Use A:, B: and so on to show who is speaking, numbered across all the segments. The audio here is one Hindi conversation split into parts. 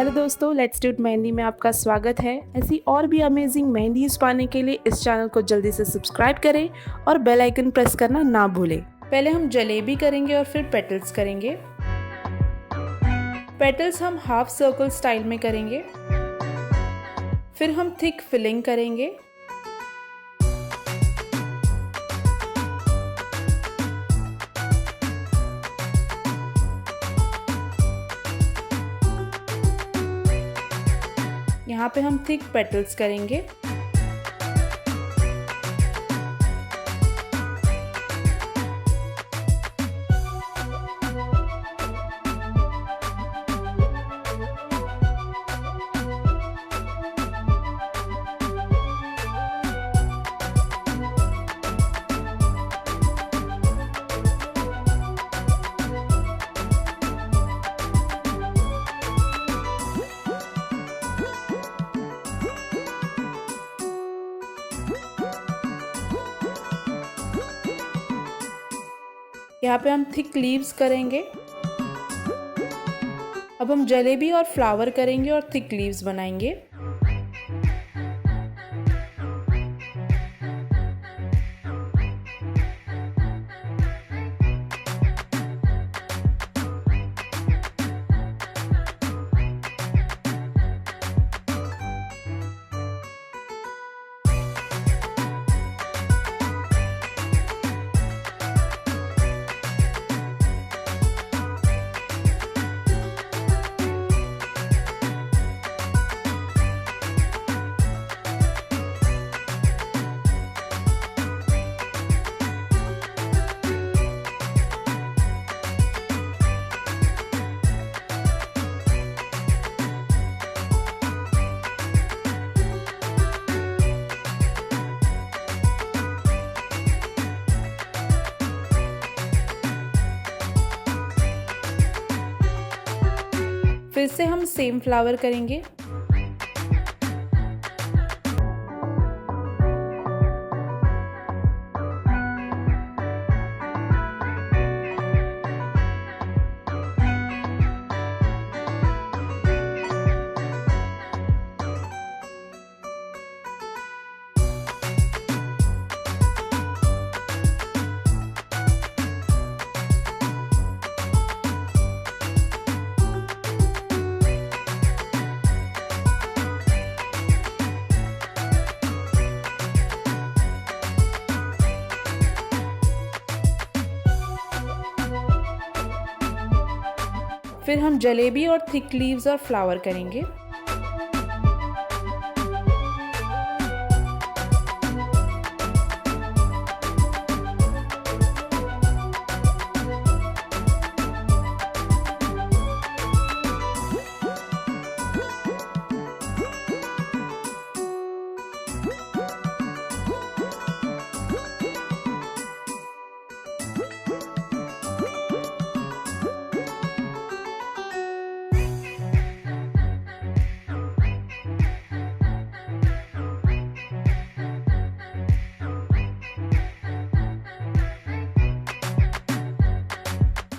A: हेलो दोस्तों, लेट्सट्यूट मेहंदी में आपका स्वागत है। ऐसी और भी अमेजिंग मेहंदीज पाने के लिए इस चैनल को जल्दी से सब्सक्राइब करें और बेल आइकन प्रेस करना ना भूलें। पहले हम जलेबी करेंगे और फिर पेटल्स करेंगे। पेटल्स हम हाफ सर्कल स्टाइल में करेंगे, फिर हम थिक फिलिंग करेंगे। यहाँ पे हम थिक पेटल्स करेंगे। यहाँ पे हम थिक लीव्स करेंगे। अब हम जलेबी और फ्लावर करेंगे और थिक लीव्स बनाएंगे। फिर से हम सेम फ्लावर करेंगे। फिर हम जलेबी और थिक लीव्स और फ्लावर करेंगे।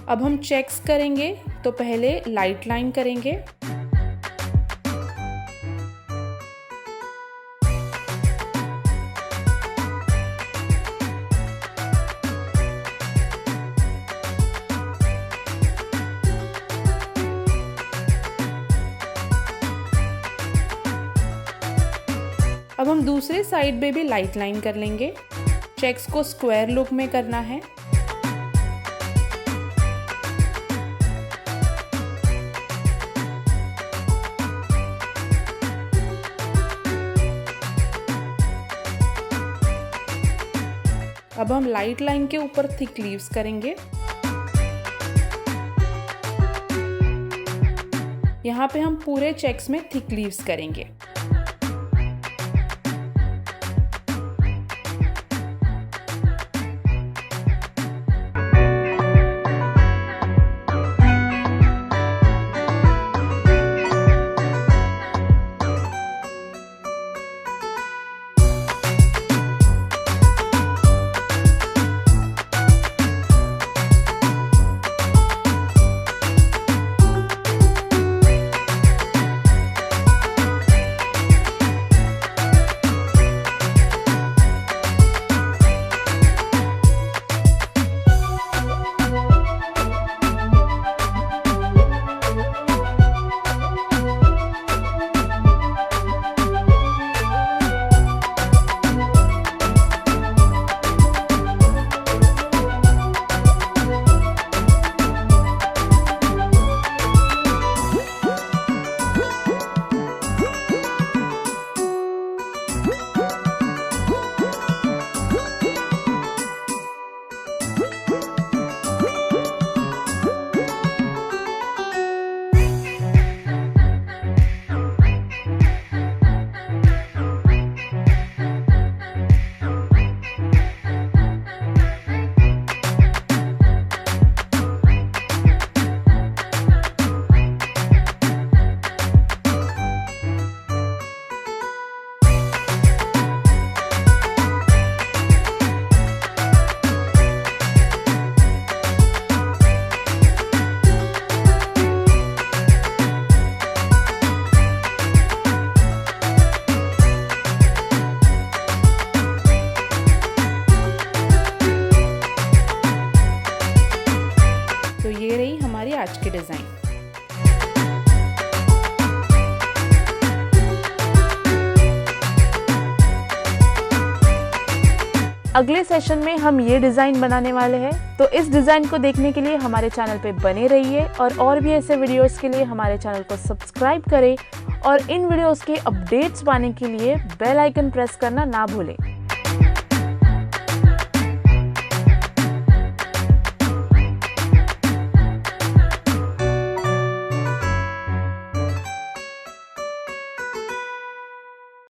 A: अब हम चेक्स करेंगे, तो पहले लाइट लाइन करेंगे। अब हम दूसरे साइड पे भी लाइट लाइन कर लेंगे। चेक्स को स्क्वायर लुक में करना है। अब हम लाइट लाइन के ऊपर थिक लीव्स करेंगे। यहाँ पे हम पूरे चेक्स में थिक लीव्स करेंगे। तो ये रही हमारी आज की डिज़ाइन। अगले सेशन में हम ये डिज़ाइन बनाने वाले हैं, तो इस डिज़ाइन को देखने के लिए हमारे चैनल पे बने रहिए और भी ऐसे वीडियोस के लिए हमारे चैनल को सब्सक्राइब करें और इन वीडियोस के अपडेट्स पाने के लिए बेल आइकन प्रेस करना ना भूलें।